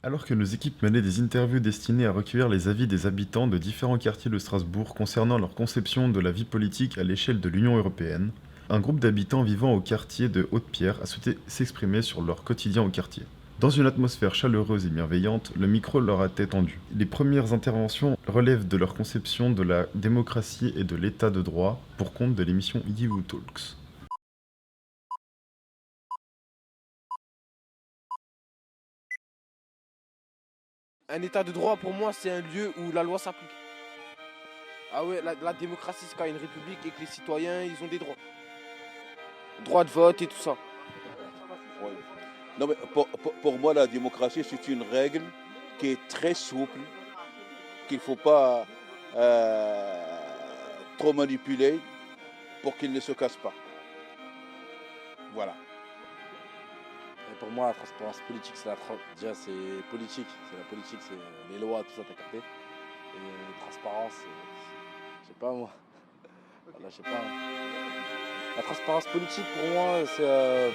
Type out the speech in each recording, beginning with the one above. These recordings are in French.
Alors que nos équipes menaient des interviews destinées à recueillir les avis des habitants de différents quartiers de Strasbourg concernant leur conception de la vie politique à l'échelle de l'Union européenne, un groupe d'habitants vivant au quartier de Haute-Pierre a souhaité s'exprimer sur leur quotidien au quartier. Dans une atmosphère chaleureuse et bienveillante, le micro leur a été tendu. Les premières interventions relèvent de leur conception de la démocratie et de l'état de droit pour compte de l'émission You Talks. Un état de droit, pour moi, c'est un lieu où la loi s'applique. Ah ouais, la démocratie, c'est quand il y a une république et que les citoyens, ils ont des droits. Droit de vote et tout ça. Oui. Non, mais pour moi, la démocratie, c'est une règle qui est très souple, qu'il ne faut pas trop manipuler pour qu'il ne se casse pas. Voilà. Et pour moi, la transparence politique, déjà c'est politique, c'est la politique, c'est les lois, tout ça, t'as capté. Et transparence, je sais pas moi. Voilà, je sais pas. La transparence politique, pour moi, c'est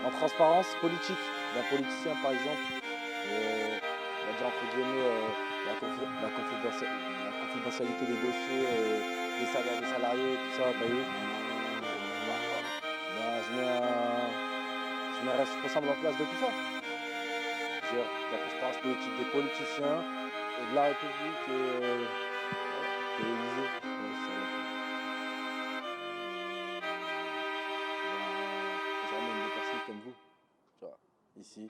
en transparence politique d'un politicien, par exemple. On va dire entre guillemets la confidentialité des dossiers, des salaires des salariés, tout ça, t'as vu. Je me responsable en place de tout ça. C'est-à-dire la transparence politique des politiciens et de la République et l'Élysée. J'emmène des personnes comme vous, tu vois, ici,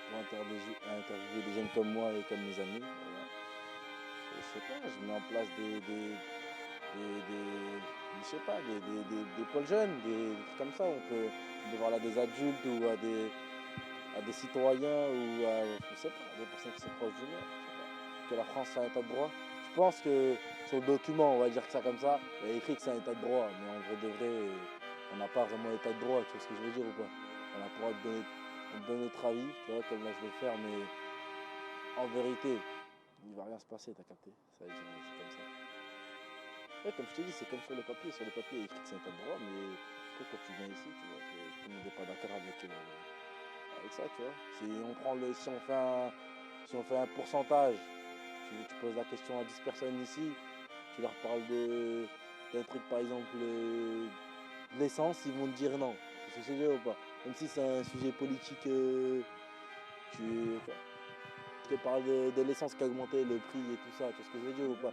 pour interviewer des jeunes comme moi et comme mes amis. Voilà. Et je sais pas, je mets en place je sais pas, des pôles jeunes, des trucs comme ça. On peut voir là des adultes ou à des citoyens ou à, je sais pas, des personnes qui sont proches du maire. Que la France a un état de droit. Je pense que sur le document, on va dire que ça comme ça, il y a écrit que c'est un état de droit, mais en vrai de vrai, on n'a pas vraiment état de droit, tu vois ce que je veux dire ou pas? On a le droit de donner notre avis, tu vois, comme là je vais le faire, mais en vérité, il va rien se passer, t'as capté? C'est comme ça. Ouais, comme je t'ai dit, c'est comme sur le papier. Sur le papier, il y a écrit que c'est un état de droit, mais après, quand tu viens ici, tu vois que tout le monde n'est pas d'accord avec ça, tu vois. Si on fait un pourcentage, tu poses la question à 10 personnes ici, tu leur parles d'un truc, par exemple, de l'essence, ils vont te dire non. C'est ce sujet ou pas? Même si c'est un sujet politique, je te parle de l'essence qui a augmenté, le prix et tout ça, tu vois ce que je veux dire ou pas?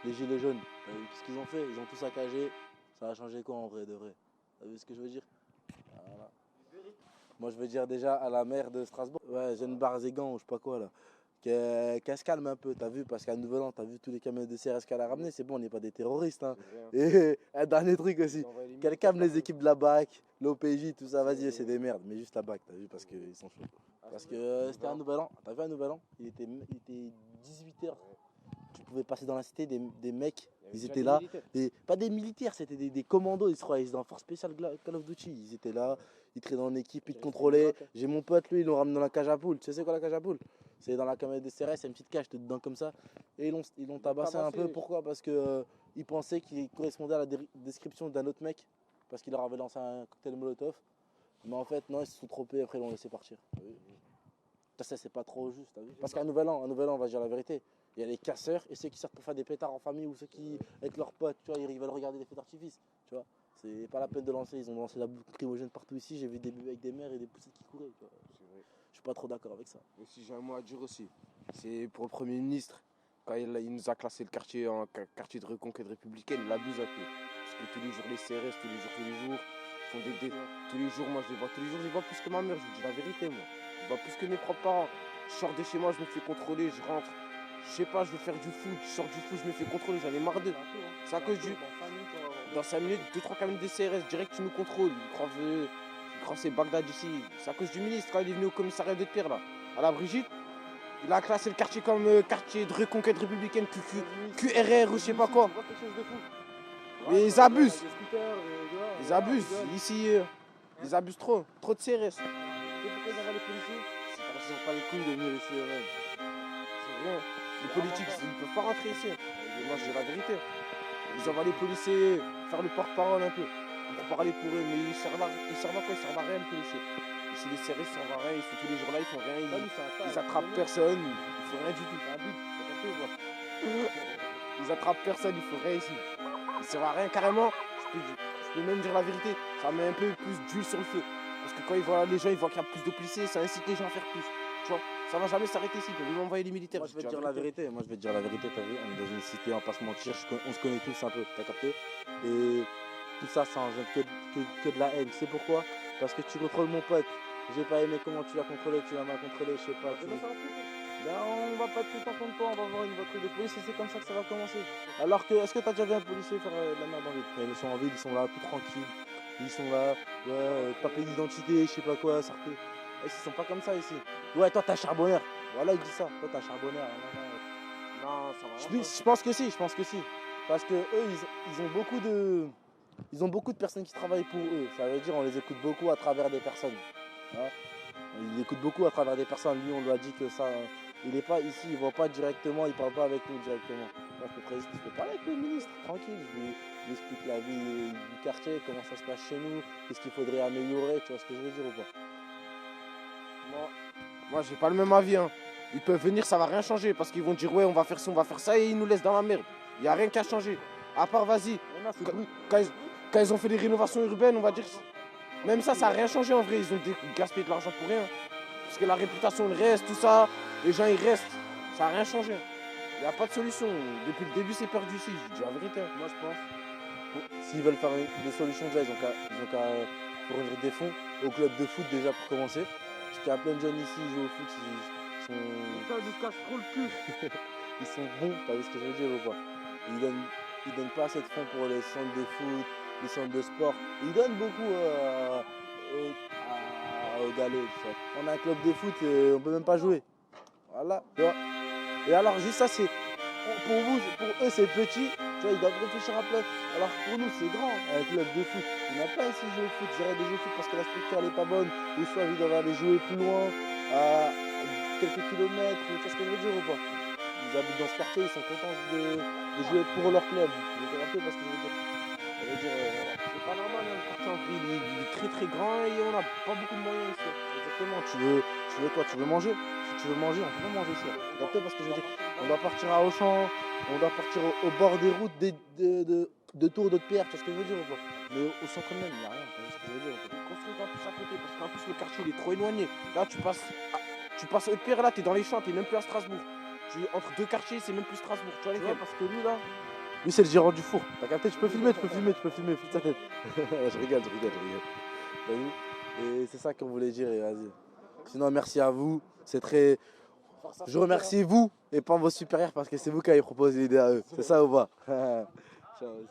Les gilets jaunes, t'as vu qu'est-ce qu'ils ont fait? Ils ont tout saccagé, ça a changé quoi en vrai de vrai? T'as vu ce que je veux dire? Voilà. Moi je veux dire déjà à la maire de Strasbourg, ouais, Jeanne Barzégan ou je sais pas quoi là, qu'elle se calme un peu, t'as vu, parce qu'à Nouvel An, t'as vu tous les camions de CRS qu'elle a ramenés, c'est bon, on n'est pas des terroristes, hein. Et un dernier truc aussi, qu'elle calme les équipes de la BAC, l'OPJ, tout ça, vas-y, c'est des merdes, mais juste la BAC, t'as vu, parce qu'ils sont chauds. Parce que c'était un Nouvel An, t'as vu un Nouvel An, il était 18h, tu pouvais passer dans la cité, des mecs, ils étaient là, pas des militaires, c'était des commandos, ils se croyaient, ils étaient en force spéciale Call of Duty, ils étaient là, ils traînaient en équipe, ils te contrôlaient. J'ai mon pote, lui, ils l'ont ramené dans la cage à poules. Tu sais c'est quoi la cage à poules? C'est dans la camionnette de CRS, c'est une petite cage, tu es dedans comme ça. Et ils l'ont tabassé un peu. Pourquoi? Parce que ils pensaient qu'il correspondait à la description d'un autre mec. Parce qu'il leur avait lancé un cocktail Molotov. Mais en fait, non, ils se sont trompés, après ils l'ont laissé partir. Ça, c'est pas trop juste. Parce qu'un nouvel an, on va dire la vérité. Il y a les casseurs et ceux qui sortent pour faire des pétards en famille ou ceux qui, avec leurs potes, tu vois, ils veulent regarder les feux d'artifice. Tu vois, c'est pas la peine de lancer. Ils ont lancé la boule lacrymogène partout ici. J'ai vu des bébés avec des mères et des poussettes qui couraient. Tu vois. Je suis pas trop d'accord avec ça. Et si j'ai un mot à dire aussi, c'est pour le Premier ministre, quand il nous a classé le quartier en quartier de reconquête républicaine, il abuse un peu. Parce que tous les jours, les CRS, tous les jours, font tous les jours, moi je les vois, tous les jours, je les vois plus que ma mère, je vous dis la vérité, moi. Je vois plus que mes propres parents. Je sors de chez moi, je me fais contrôler, je rentre. Je sais pas, je veux faire du foot, je sors du foot, je me fais contrôler, j'en ai marre d'eux. C'est à cause du. Dans 5 minutes, 2-3 camions de CRS, direct tu nous contrôles. Ils croient que c'est Bagdad ici. C'est à cause du ministre, quand il est venu au commissariat de Pierre là, à la Brigitte. Il a classé le quartier comme quartier de reconquête républicaine, QRR ou je sais pas quoi. Mais ils abusent. Ils abusent. Ici, ils abusent trop. Trop de CRS. C'est pourquoi ils envoient les policiers? C'est parce qu'ils n'ont pas les couilles de venir ici eux-mêmes. C'est rien. Les politiques, ils ne peuvent pas rentrer ici. Et moi, je dis la vérité. Ils envoient les policiers faire le porte-parole un peu. Pour parler pour eux. Mais ils servent à quoi? Ils servent à rien, les policiers. Ils si les CRS sont rien, ils sont tous les jours là, ils font rien, Ah, lui, c'est un tas, ils attrapent personne, ils font rien du tout. C'est un but, t'as capté ou pas? Ils attrapent personne, ils font rien ici. Ils servent à rien, carrément, je peux même dire la vérité, ça met un peu plus d'huile sur le feu. Parce que quand ils voient les gens, ils voient qu'il y a plus de policiers, ça incite les gens à faire plus. Tu vois, ça va jamais s'arrêter ici, ils peuvent même envoyer les militaires. Moi je vais te dire la vérité, t'as vu, on est dans une cité, on va pas se mentir, on se connaît tous un peu, t'as capté? Et tout ça, ça engendre que de la haine. Tu sais pourquoi? Parce que tu contrôles mon pote. J'ai pas aimé comment tu l'as contrôlé, tu l'as mal contrôlé, je sais pas. Ben, on va pas être content contre toi, on va avoir une voiture de police et c'est comme ça que ça va commencer. Alors que, est-ce que t'as déjà vu un policier faire de la merde en ville? Ils sont en ville, ils sont là, tout tranquilles. Ils sont là, ouais, papier d'identité, je sais pas quoi, sortez. Ils sont pas comme ça ici. Ouais, toi t'es un charbonneur. Voilà, il dit ça. Toi t'es un charbonneur. Non, ça va. Je pense que si, je pense que si. Parce que eux, ils ont beaucoup de personnes qui travaillent pour eux. Ça veut dire on les écoute beaucoup à travers des personnes. Hein. On les écoute beaucoup à travers des personnes. Lui, on lui a dit que ça, il n'est pas ici, il ne voit pas directement, il ne parle pas avec nous directement. Moi, je peux parler avec le ministre, tranquille. Je lui explique la vie du quartier, comment ça se passe chez nous, qu'est-ce qu'il faudrait améliorer, tu vois ce que je veux dire ou pas? Moi, j'ai pas le même avis. Hein. Ils peuvent venir, ça va rien changer parce qu'ils vont dire ouais, on va faire ça, on va faire ça et ils nous laissent dans la merde. Il n'y a rien qu'à changer. À part, vas-y, quand ils ont fait des rénovations urbaines, on va dire. Même ça n'a rien changé en vrai. Ils ont gaspillé de l'argent pour rien. Parce que la réputation, elle reste, tout ça. Les gens, ils restent. Ça n'a rien changé. Il n'y a pas de solution. Depuis le début, c'est perdu ici. Je dis la vérité. Moi, je pense, s'ils veulent faire des solutions, déjà, ils ont qu'à fournir des fonds au club de foot déjà pour commencer. Parce qu'il y a plein de jeunes ici, ils jouent au foot, ils sont... Ils sont bons, t'as vu ce que je veux dire ou pas? Ils donnent pas assez de fonds pour les centres de foot, les centres de sport. Ils donnent beaucoup aux galets. On a un club de foot, on peut même pas jouer. Voilà, tu vois. Et alors juste ça, c'est pour eux c'est petit, tu vois, ils doivent réfléchir à plein. Alors pour nous c'est grand, un club de foot. Il n'y en a pas ici jouer au foot, ils arrêtent de jouer au foot parce que la structure elle est pas bonne, ou soit ils doivent aller jouer plus loin, à quelques kilomètres, tu vois ce que je veux dire ou pas? Ils habitent dans ce quartier, ils sont contents de jouer pour leur club. Vous comprenez pas ce que je veux dire? Ça veut dire, voilà. C'est pas normal, hein, le quartier en ville, il est très très grand et on n'a pas beaucoup de moyens ici. Exactement, tu veux quoi? Tu veux manger? Si tu veux manger, on peut manger ici. Vous comprenez pas ce que je veux dire? On doit partir à Auchan, on doit partir au bord des routes de Tours, de Pierre, tu vois ce que je veux dire ou pas? Mais au centre même, il n'y a rien, tu vois ce que je veux dire ou pas? Ils construisent en plus à côté parce qu'en plus le quartier il est trop éloigné. Là tu passes Haute-Pierre, là t'es dans les champs, t'es même plus à Strasbourg. Entre deux quartiers, c'est même plus Strasbourg. Tu vois les Tu vois, gars? parce que lui là, lui c'est le gérant du four. T'as capté? Tu peux filmer, fous de ta tête. Je rigole. T'as vu? Et c'est ça qu'on voulait dire, et vas-y. Sinon, merci à vous. C'est très. Je remercie vous et pas vos supérieurs parce que c'est vous qui avez proposé l'idée à eux. C'est ça ou pas? Ciao.